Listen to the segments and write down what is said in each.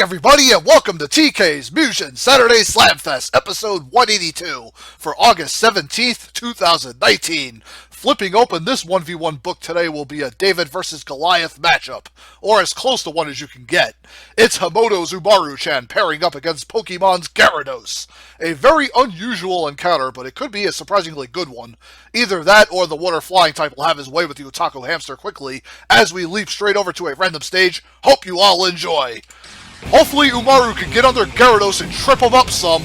everybody, and welcome to TK's Mugen Saturday Slamfest, episode 182 for August 17th, 2019. Flipping open this 1v1 book today will be a David vs. Goliath matchup, or as close to one as you can get. It's Hamoto's Subaru-chan pairing up against Pokemon's Gyarados. A very unusual encounter, but it could be a surprisingly good one. Either that or the water-flying type will have his way with the Otaku Hamster quickly as we leap straight over to a random stage. Hope you all enjoy. Hopefully Umaru can get under Gyarados and trip him up some.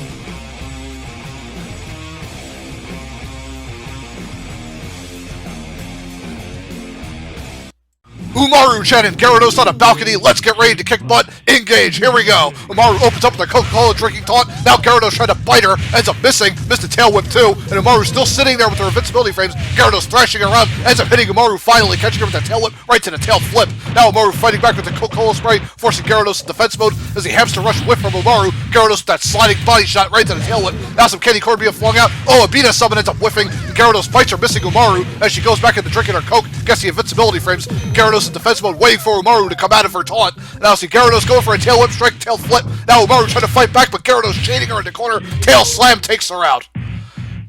Umaru-chan and Gyarados on a balcony. Let's get ready to kick butt. Engage. Here we go. Umaru opens up with a Coca-Cola drinking taunt. Now Gyarados trying to bite her. Ends up missing. Missed a tail whip too. And Umaru still sitting there with her invincibility frames. Gyarados thrashing around. Ends up hitting Umaru finally. Catching her with that tail whip right to the tail flip. Now Umaru fighting back with the Coca-Cola spray. Forcing Gyarados in defense mode as the hamster rush whip from Umaru. Gyarados with that sliding body shot right to the tail whip. Now some candy corn being flung out. Oh, a Beta summon ends up whiffing. And Gyarados fights her, missing Umaru as she goes back into drinking her Coke. Gets the invincibility frames. Gyarados in defense mode waiting for Umaru to come out of her taunt. Now see Gyarados going for a tail whip strike, tail flip. Now Umaru trying to fight back, but Gyarados chaining her in the corner. Tail slam takes her out.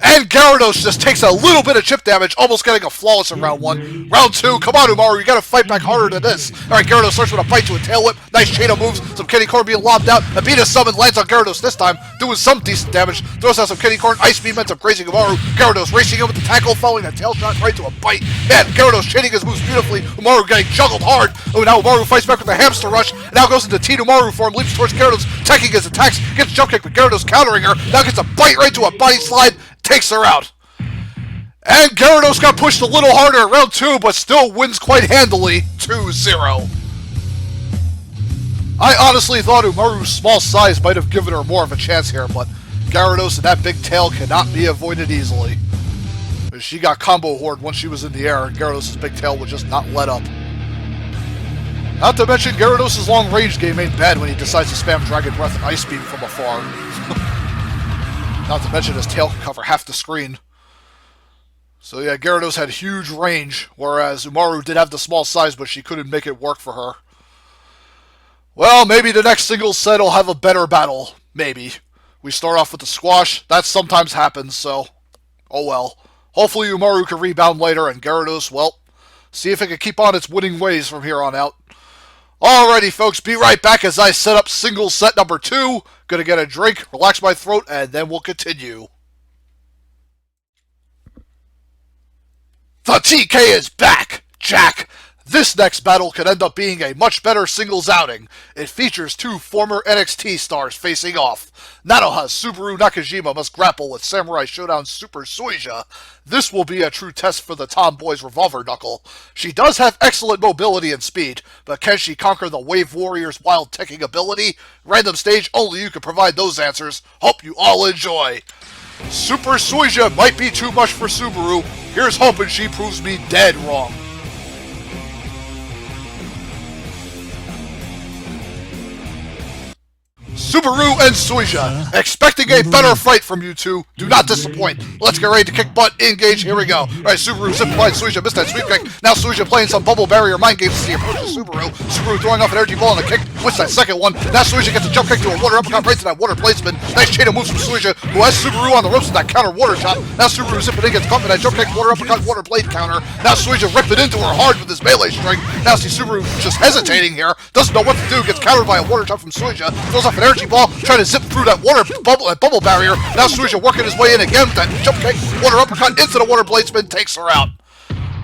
And Gyarados just takes a little bit of chip damage, almost getting a flawless in round one. Round two, come on Umaru, you gotta fight back harder than this. Alright, Gyarados starts with a bite to a tail whip. Nice chain of moves, some candy corn being lobbed out. A Beta summon lands on Gyarados this time, doing some decent damage. Throws out some candy corn, ice beam ends up grazing Umaru. Gyarados racing in with the tackle, following a tail shot right to a bite. Man, Gyarados chaining his moves beautifully. Umaru getting juggled hard. Oh, now Umaru fights back with a hamster rush. Now goes into Teen Umaru form, leaps towards Gyarados, taking his attacks. Gets jump kick, but Gyarados countering her. Now gets a bite right to a body slide, takes her out. And Gyarados got pushed a little harder in round two, but still wins quite handily, 2-0. I honestly thought Umaru's small size might have given her more of a chance here, but Gyarados and that big tail cannot be avoided easily. She got combo horde once she was in the air, and Gyarados' big tail would just not let up. Not to mention, Gyarados' long range game ain't bad when he decides to spam Dragon Breath and Ice Beam from afar. Not to mention his tail can cover half the screen. So yeah, Gyarados had huge range, whereas Umaru did have the small size, but she couldn't make it work for her. Well, maybe the next singles set will have a better battle. Maybe. We start off with the squash. That sometimes happens, so oh well. Hopefully Umaru can rebound later, and Gyarados, well, see if it can keep on its winning ways from here on out. Alrighty, folks, be right back as I set up singles set number 2. Gonna get a drink, relax my throat, and then we'll continue. The TK is back, Jack! This next battle could end up being a much better singles outing. It features two former NXT stars facing off. Nanoha's Subaru Nakajima must grapple with Samurai Showdown's Super Suja. This will be a true test for the tomboy's revolver knuckle. She does have excellent mobility and speed, but can she conquer the Wave Warrior's wild teching ability? Random stage, only you can provide those answers. Hope you all enjoy. Super Suja might be too much for Subaru. Here's hoping she proves me dead wrong. Subaru and Suja. Expecting a better fight from you two. Do not disappoint. Let's get ready to kick butt. Engage. Here we go. Alright, Subaru zip line Suja. Missed that sweep kick. Now Suja playing some bubble barrier mind games as he approaches Subaru. Subaru throwing off an energy ball on the kick. Missed that second one. Now Suja gets a jump kick to a water uppercut right to that water placement. Nice chain of moves from Suja, who has Subaru on the ropes with that counter water shot. Now Subaru zipping in, gets caught with that jump kick, water uppercut, water blade counter. Now Suja ripping into her hard with his melee string. Now see Subaru just hesitating here. Doesn't know what to do. Gets countered by a water shot from Suja. Throws off an energy ball. Trying to zip through that bubble barrier. Now Suja working his way in again with that jump kick, water uppercut into the water blade spin, takes her out.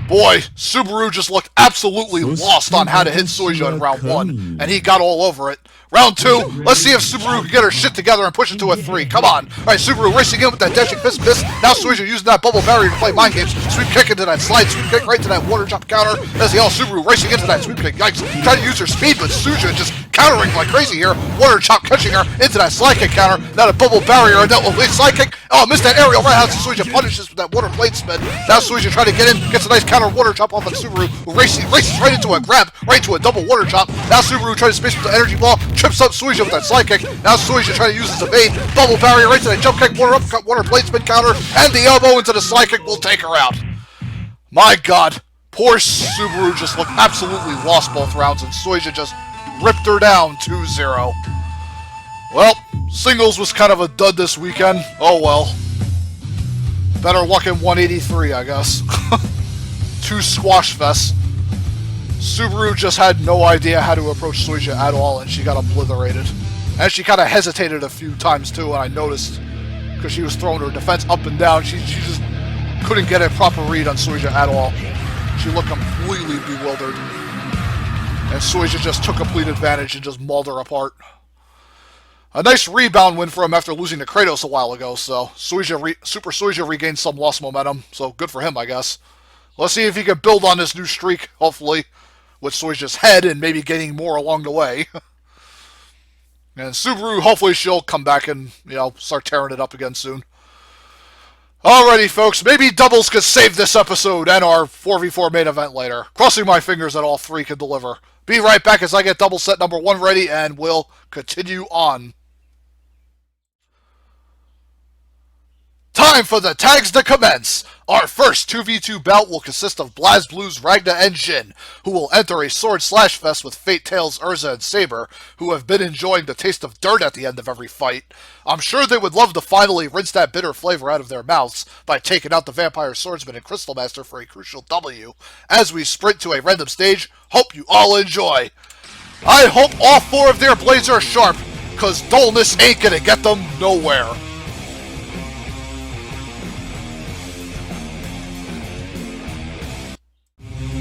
Boy, Subaru just looked absolutely lost on how to hit Suja in round 1, and he got all over it. Round 2, let's see if Subaru can get her shit together and push it to a 3. Come on. Alright, Subaru racing in with that dashing fist miss. Now Suja using that bubble barrier to play mind games. Sweep kick into that slide, sweep kick right to that water jump counter. As the all Subaru racing into that sweep kick. Yikes. Trying to use her speed, but Suja just countering like crazy here. Water chop catching her into that slide kick counter. Now the bubble barrier and that slide kick. Oh, missed that aerial right out. Suja punishes with that water blade spin. Now Suja trying to get in, gets a nice counter water chop off of Subaru, who races right into a grab, right into a double water chop. Now Subaru trying to space with the energy ball, trips up Suja with that slide kick. Now Suja trying to use his evade, bubble barrier right to that jump kick, water uppercut, water blade spin counter, and the elbow into the slide kick will take her out. My god, poor Subaru just looked absolutely lost both rounds, and Suja just ripped her down 2-0. Well, singles was kind of a dud this weekend. Oh well. Better luck in 183, I guess. 2 squash fests. Subaru just had no idea how to approach Suja at all, and she got obliterated. And she kind of hesitated a few times too, and I noticed, because she was throwing her defense up and down. She just couldn't get a proper read on Suja at all. She looked completely bewildered. And Suja just took complete advantage and just mauled her apart. A nice rebound win for him after losing to Kratos a while ago, so Super Suja regained some lost momentum, so good for him, I guess. Let's see if he can build on this new streak, hopefully, with Suja's head and maybe getting more along the way. And Subaru, hopefully she'll come back and, start tearing it up again soon. Alrighty, folks, maybe doubles could save this episode and our 4v4 main event later. Crossing my fingers that all 3 can deliver. Be right back as I get double set number 1 ready, and we'll continue on. Time for the tags to commence! Our first 2v2 bout will consist of BlazBlue's Ragna and Jin, who will enter a sword slash fest with Fate Tails, Ursa, and Sabre, who have been enjoying the taste of dirt at the end of every fight. I'm sure they would love to finally rinse that bitter flavor out of their mouths by taking out the Vampire Swordsman and Crystal Master for a crucial W. As we sprint to a random stage, hope you all enjoy! I hope all 4 of their blades are sharp, cause dullness ain't gonna get them nowhere.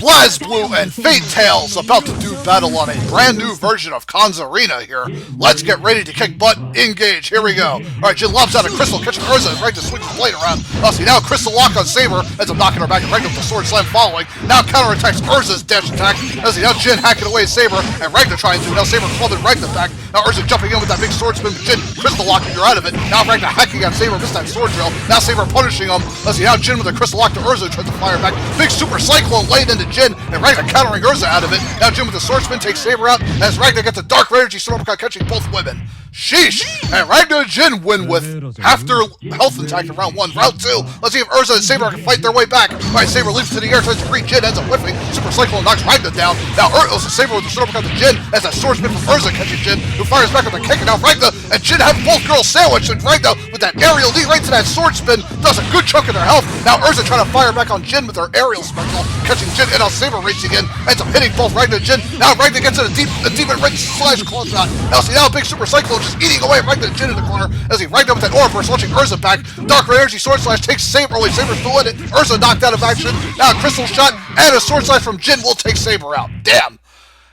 BlazBlue and Fate Tails about to do battle on a brand new version of Khan's Arena here. Let's get ready to kick butt, engage, here we go. Alright, Jin lobs out a Crystal, catching Ursa and Ragna swings his blade around. See, now Crystal lock on Sabre, ends up knocking her back and Ragna with the sword slam following. Now counterattacks Ursa's dash attack. Now Jin hacking away Sabre, and Ragna trying to. Now Sabre clubbing Ragna back. Now Ursa jumping in with that big swordsman, but Jin Crystal locking her out of it. Now Ragna hacking on Sabre, this time sword drill. Now Sabre punishing him. Now Jin with a Crystal lock to Ursa, tries to fire back. Big super cyclone laid into Jin, and Ragna countering Ursa out of it. Now Jin with the swordsman takes Sabre out, as Ragna gets a dark energy sword uppercut, catching both women. Sheesh! And Ragna and Jin win with half their health intact in round 1. Round 2, let's see if Ursa and Sabre can fight their way back. Alright, Sabre leaps to the air, tries to greet Jin, ends up whiffing. Super Cyclone knocks Ragna down. Now Ursa Sabre with the sword uppercut to Jin, as a swordsman from Ursa catches Jin, who fires back with a kick, and now Ragna and Jin have both girls sandwiched, and Ragna with that aerial knee right to that sword spin does a good chunk of their health. Now Ursa trying to fire back on Jin with her aerial spectacle, catching Jin, and now Sabre racing in, ends up hitting both Ragna and Jin. Now Ragna gets in a demon ring slash claw shot. Now big Super Cyclone just eating away Ragna and Jin in the corner, as he Ragna with that aura burst, launching Ursa back. Dark Red Energy sword slash takes Sabre away. Sabre's still in it. Ursa knocked out of action. Now a crystal shot and a sword slash from Jin will take Sabre out. Damn.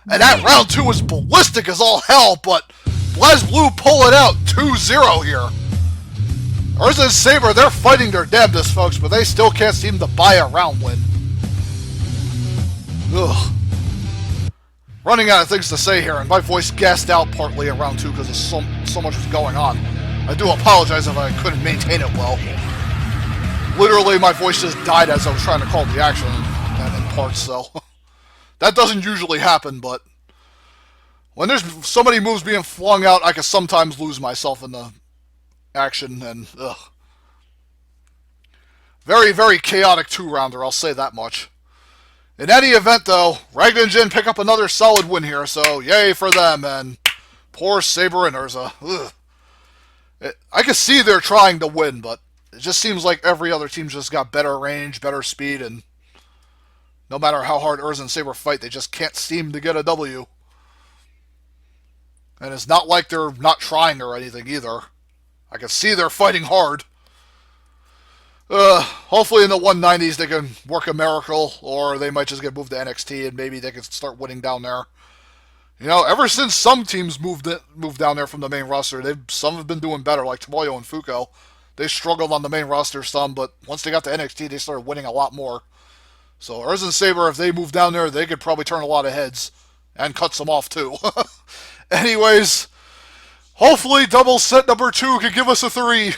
And that round 2 was ballistic as all hell, but BlazBlue pull it out 2-0 here. Ursa and Sabre, they're fighting their damnedest, folks, but they still can't seem to buy a round win. Ugh. Running out of things to say here, and my voice gassed out partly in round 2 because of so much was going on. I do apologize if I couldn't maintain it well. Literally, my voice just died as I was trying to call the action in parts, so... That doesn't usually happen, but... When there's so many moves being flung out, I can sometimes lose myself in the action, and ugh. Very, very chaotic 2-rounder, I'll say that much. In any event, though, Ragna and Jin pick up another solid win here, so yay for them, and poor Sabre and Ursa. Ugh. I can see they're trying to win, but it just seems like every other team's just got better range, better speed, and no matter how hard Ursa and Sabre fight, they just can't seem to get a W. And it's not like they're not trying or anything either. I can see they're fighting hard. Hopefully in the 190s they can work a miracle, or they might just get moved to NXT and maybe they can start winning down there. You know, ever since some teams moved down there from the main roster, some have been doing better, like Tomoyo and Fuko. They struggled on the main roster some, but once they got to NXT, they started winning a lot more. So Ursa and Sabre, if they move down there, they could probably turn a lot of heads and cut some off too. Anyways, hopefully double set number 2 can give us a 3.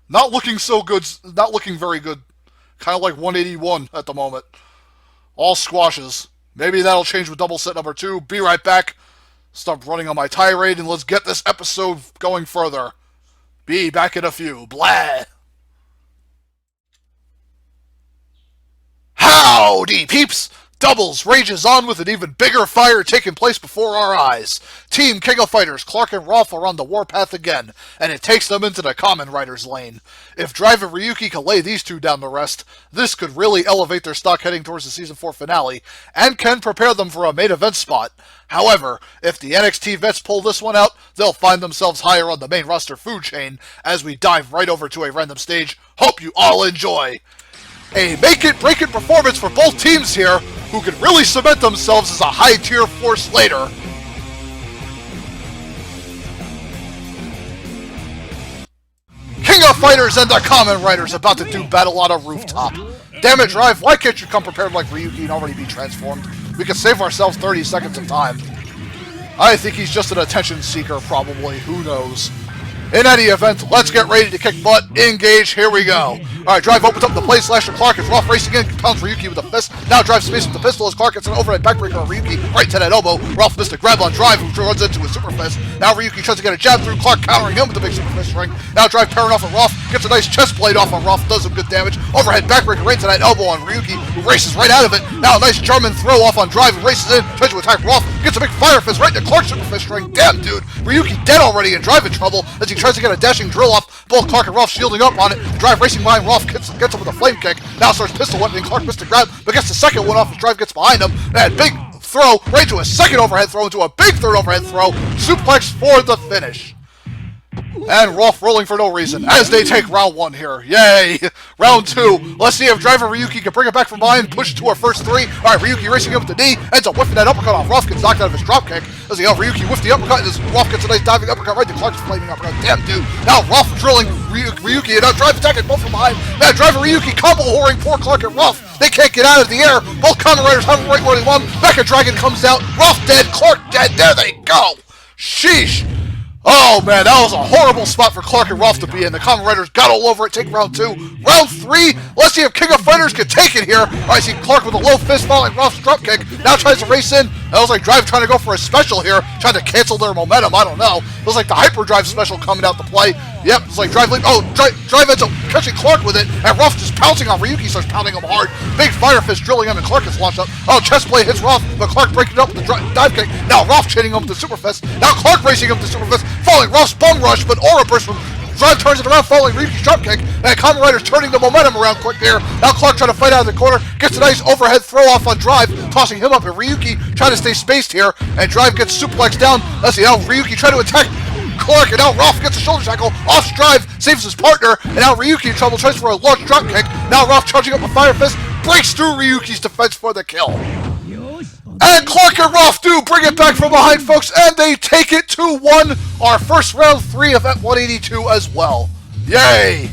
Not looking so good, not looking very good. Kind of like 181 at the moment. All squashes. Maybe that'll change with double set number 2. Be right back. Stop running on my tirade and let's get this episode going further. Be back in a few. Blah. Howdy, peeps! Doubles rages on with an even bigger fire taking place before our eyes. Team King of Fighters, Clark and Rolf are on the warpath again, and it takes them into the Kamen Rider's lane. If Drive and Ryuki can lay these two down to rest, this could really elevate their stock heading towards the Season 4 finale, and can prepare them for a main event spot. However, if the NXT vets pull this one out, they'll find themselves higher on the main roster food chain as we dive right over to a random stage. Hope you all enjoy! A make-it-break-it performance for both teams here, who could really cement themselves as a high-tier force later. King of Fighters and the Kamen Riders about to do battle on a rooftop. Damn it, Drive, why can't you come prepared like Ryuki and already be transformed? We could save ourselves 30 seconds of time. I think he's just an attention seeker, probably. Who knows? In any event, let's get ready to kick butt. Engage, here we go. Alright, Drive opens up the play slasher Clark as Rolf racing in, pounds Ryuki with a fist. Now Drive space with the pistol as Clark gets an overhead backbreaker on Ryuki right to that elbow. Rolf missed a grab on Drive, who runs into a super fist. Now Ryuki tries to get a jab through, Clark countering him with the big super fist ring. Now Drive pairing off on Rolf, gets a nice chest blade off on Rolf, does some good damage. Overhead backbreaker right to that elbow on Ryuki, who races right out of it. Now a nice German throw off on Drive, who races in, tries to attack Rolf, gets a big fire fist right to Clark's super fist ring. Damn, dude, Ryuki dead already and Drive in trouble as he tries to get a dashing drill off. Both Clark and Rolf shielding up on it. Drive racing behind Rolf, gets him with a flame kick. Now starts pistol whipping. Clark missed a grab, but gets the second one off as Drive gets behind him. And big throw right to a second overhead throw into a big third overhead throw. Suplex for the finish. And Rolf rolling for no reason as they take round one here. Yay! Round two. Let's see if Driver Ryuki can bring it back from behind, push it to our first three. Alright, Ryuki racing in with the knee, ends up whiffing that uppercut off. Rolf gets knocked out of his dropkick. As Ryuki whiffed the uppercut, and as Rolf gets a nice diving uppercut right to Clark's flaming uppercut. Damn, dude. Now Rolf drilling Ryuki, and now Drive attacking both from behind. Now Driver Ryuki combo whoring poor Clark and Rolf. They can't get out of the air. Both Kamen Riders have him right where they want him. Mecha Dragon comes out. Rolf dead, Clark dead. There they go. Sheesh. Oh man, that was a horrible spot for Clark and Rolf to be in. The Kamen Riders got all over it, take round two. Round three, let's see if King of Fighters can take it here. I see Clark with a low fist following Rolf's dropkick. Now tries to race in. That was like Drive trying to go for a special here, trying to cancel their momentum, I don't know. It was like the Hyperdrive special coming out to play. Yep, it's like Drive Drive ends up catching Clark with it, and Rolf just pouncing on Ryuki, starts pounding him hard. Big fire fist drilling him, and Clark gets launched up. Oh, chest blade hits Rolf, but Clark breaking it up with the dive kick. Now Rolf chaining him with the super fist. Now Clark racing him with the super fist, following Rolf's bum rush, but aura burst from Drive turns it around following Ryuki's dropkick, and Kamen Rider's turning the momentum around quick here. Now Clark trying to fight out of the corner, gets a nice overhead throw off on Drive, tossing him up, and Ryuki trying to stay spaced here, and Drive gets suplexed down. Let's see, now Ryuki trying to attack Clark, and now Rolf gets a shoulder tackle, off Drive, saves his partner, and now Ryuki in trouble, tries for a large dropkick. Now Rolf charging up a fire fist, breaks through Ryuki's defense for the kill. And Clark and Rolf do bring it back from behind, folks, and they take it 2-1, our first round 3 of at 182 as well. Yay!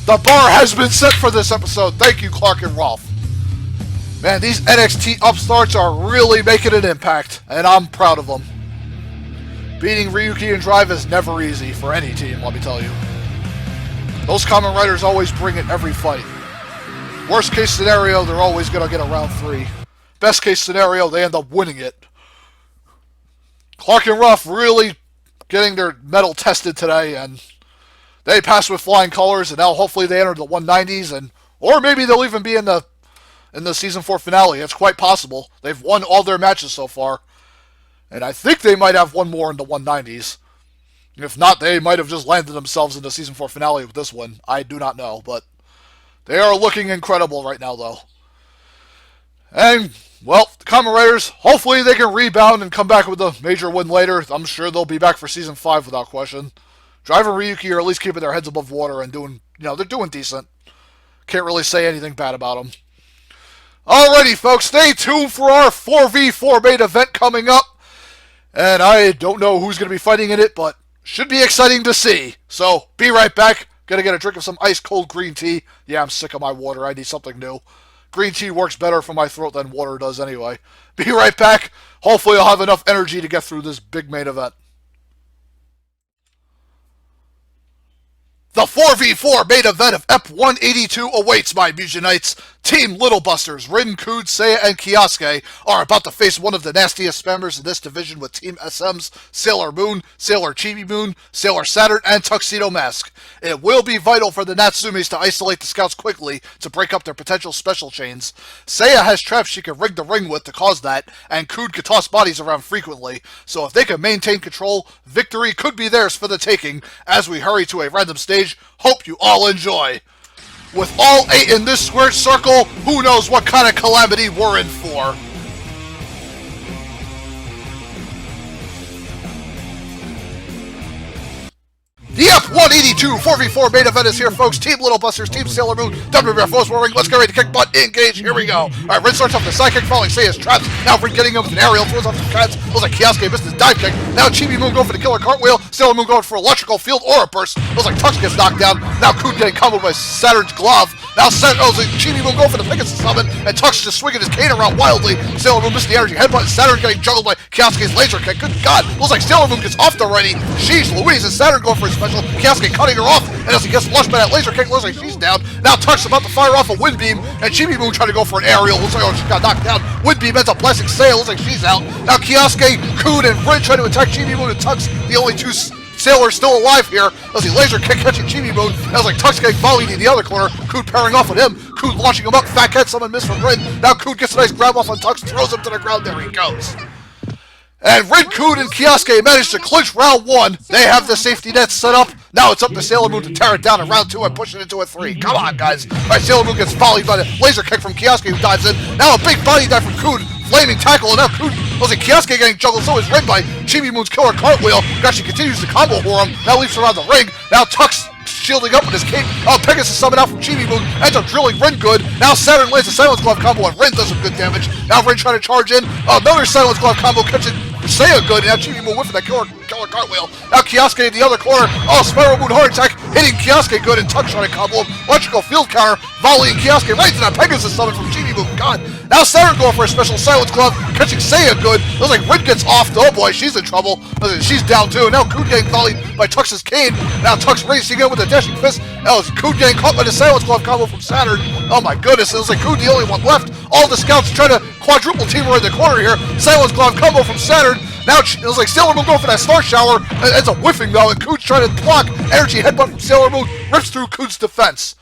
The bar has been set for this episode. Thank you, Clark and Rolf. Man, these NXT upstarts are really making an impact, and I'm proud of them. Beating Ryuki and Drive is never easy for any team, let me tell you. Those Kamen Riders always bring it every fight. Worst case scenario, they're always going to get a round 3. Best case scenario, they end up winning it. Clark and Rolf really getting their mettle tested today, and they passed with flying colors, and now hopefully they enter the 190s, and or maybe they'll even be in the Season 4 finale. It's quite possible. They've won all their matches so far, and I think they might have one more in the 190s. If not, they might have just landed themselves in the Season 4 finale with this one. I do not know, but they are looking incredible right now, though. And, well, the Kamen Riders, hopefully they can rebound and come back with a major win later. I'm sure they'll be back for Season 5 without question. Driver and Ryuki are at least keeping their heads above water and doing, they're doing decent. Can't really say anything bad about them. Alrighty, folks, stay tuned for our 4v4 main event coming up. And I don't know who's going to be fighting in it, but should be exciting to see. So, be right back. Gonna get a drink of some ice-cold green tea. Yeah, I'm sick of my water. I need something new. Green tea works better for my throat than water does anyway. Be right back. Hopefully I'll have enough energy to get through this big main event. The 4v4 main event of EP 182 awaits, my Mugenites. Team Little Busters, Rin, Kood, Seiya, and Kioske are about to face one of the nastiest spammers in this division with Team SM's Sailor Moon, Sailor Chibi Moon, Sailor Saturn, and Tuxedo Mask. It will be vital for the Natsumes to isolate the scouts quickly to break up their potential special chains. Seiya has traps she can rig the ring with to cause that, and Kood can toss bodies around frequently, so if they can maintain control, victory could be theirs for the taking. As we hurry to a random stage, hope you all enjoy. With all 8 in this square circle, who knows what kind of calamity we're in for. The F-182 4v4 main event is here, folks. Team Little Busters, Team Sailor Moon, WWF Rose Warring. Let's get ready to kick butt, engage, here we go. Alright, Rin starts off the side kick, following Seiya's traps. Now Rin getting him with an aerial, throws off some cats. Looks like Kioske missed his dive kick. Now Chibi Moon going for the killer cartwheel. Sailor Moon going for electrical field aura burst. Looks like Tux gets knocked down. Now Kood getting comboed by Saturn's glove. Now Chibi Moon going for the Pegasus summon, and Tux just swinging his cane around wildly. Sailor Moon missed the energy headbutt, and Saturn getting juggled by Kioske's laser kick. Good God, looks like Sailor Moon gets off already. Sheesh Louise, and Saturn going for a special. Kioske cutting her off, and as he gets flushed by that laser kick, looks like she's down. Now Tux about to fire off a wind beam, and Chibi Moon trying to go for an aerial. Looks like she got knocked down. Wind beam ends up blasting Seiya. Looks like she's out. Now Kioske, Kood, and Rin trying to attack Chibi Moon, and Tux, the only two Sailors still alive here. As he laser kick catching Chibi Moon. That was like Tux getting volleyed in the other corner. Kood pairing off with him. Kood launching him up. Fat cat summon miss from Rin. Now Kood gets a nice grab off on Tux, throws him to the ground. There he goes. And Rin, Kood, and Kioske managed to clinch round 1. They have the safety nets set up. Now it's up to Sailor Moon to tear it down in round 2 and push it into a 3. Come on, guys. Alright, Sailor Moon gets volleyed by the laser kick from Kioske, who dives in. Now a big body dive from Kood. Flaming tackle, and now Kood, looks like Kioske getting juggled, so is Rin by Chibi Moon's killer cartwheel. Gosh, she continues to combo for him. Now leaps around the ring. Now Tux shielding up with his cape. Oh, Pegasus summon out from Chibi Moon. Ends up drilling Rin good. Now Saturn lands a Silence Glove combo, and Rin does some good damage. Now Rin trying to charge in. Another Silence Glove combo catching Seiya good. And now Chibi Moon whiffing that killer cartwheel. Now Kioske in the other corner. Oh, Spiral Moon heart attack hitting Kioske good, and Tux trying to combo him. Electrical field counter volleying Kioske right to that Pegasus summon from Chibi Moon. God. Now Saturn going for a special Silence Glove, catching Seiya good. Looks like Rin gets off. Oh boy, she's in trouble. She's down too. Now Kood getting volleyed by Tux's cane. Now Tux racing in with a dashing fist. Now it's Kood getting caught by the Silence Glove combo from Saturn. Oh my goodness, it looks like Kood the only one left. All the scouts trying to quadruple team her in the corner here. Silence Glove combo from Saturn. Now it was like Sailor Moon going for that Star Shower. It ends up whiffing though, and Kood's trying to block. Energy headbutt from Sailor Moon rips through Kood's defense.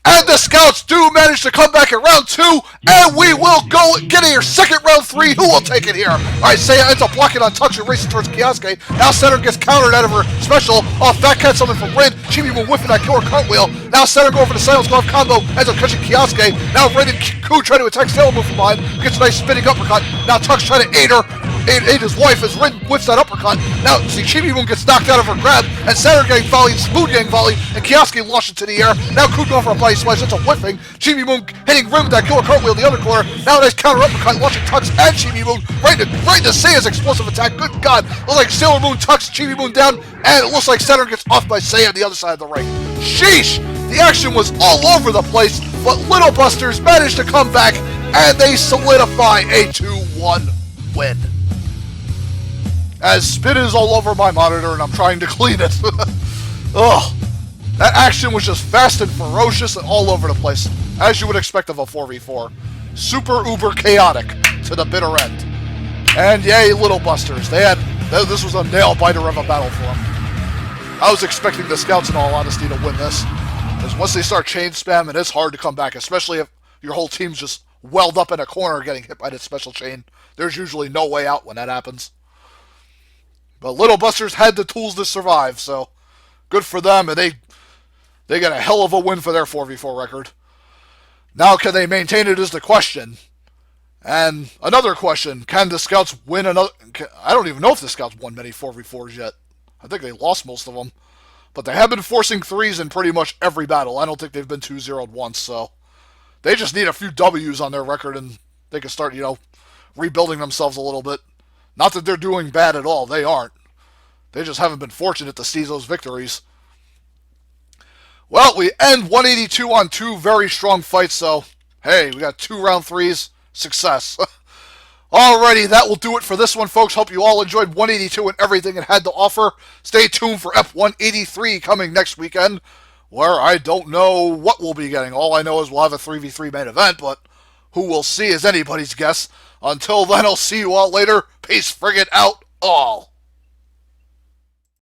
And the scouts do manage to come back in round 2, and we will go get here. Second round 3, who will take it here? Alright, Seiya ends up blocking on Tux and racing towards Kioske. Now Saturn gets countered out of her special. Fat cat summon from Rin. Chibi Moon whiffing that killer cartwheel. Now Saturn going for the Silence Glove combo, ends up catching Kioske. Now Rin and Kood trying to attack Sailor Moon from behind. Gets a nice spinning uppercut. Now Tux trying to aid her. Aid his wife as Rin whips that uppercut. Now see Chibi Moon gets knocked out of her grab, and Saturn getting volleyed, Moon getting volleyed, and Kioske launched into the air. Now Kood going for a body smash, that's a whiffing. Chibi Moon hitting Rin with that killer cartwheel in the other corner. Now a nice counter uppercut, launching Tux and Chibi Moon right into Seiya's explosive attack. Good God, looks like Sailor Moon Tux Chibi Moon down, and it looks like Saturn gets off by Seiya on the other side of the ring. Sheesh! The action was all over the place, but Little Busters managed to come back, and they solidify a 2-1 win. As spit is all over my monitor and I'm trying to clean it. Ugh. That action was just fast and ferocious and all over the place, as you would expect of a 4v4. Super uber chaotic to the bitter end. And yay, Little Busters. This was a nail-biter of a battle for them. I was expecting the scouts, in all honesty, to win this. Because once they start chain spamming, it's hard to come back, especially if your whole team's just welled up in a corner getting hit by the special chain. There's usually no way out when that happens. But Little Busters had the tools to survive, so good for them, and they got a hell of a win for their 4v4 record. Now, can they maintain it is the question. And another question, can the Scouts win another... I don't even know if the Scouts won many 4v4s yet. I think they lost most of them. But they have been forcing 3s in pretty much every battle. I don't think they've been 2-0'd once, so... They just need a few W's on their record, and they can start, rebuilding themselves a little bit. Not that they're doing bad at all. They aren't. They just haven't been fortunate to seize those victories. Well, we end 182 on 2 very strong fights, so hey, we got 2 round 3s. Success. Alrighty, that will do it for this one, folks. Hope you all enjoyed 182 and everything it had to offer. Stay tuned for F183 coming next weekend, where I don't know what we'll be getting. All I know is we'll have a 3v3 main event, but who we'll see is anybody's guess. Until then, I'll see you all later. Peace friggin' out, all.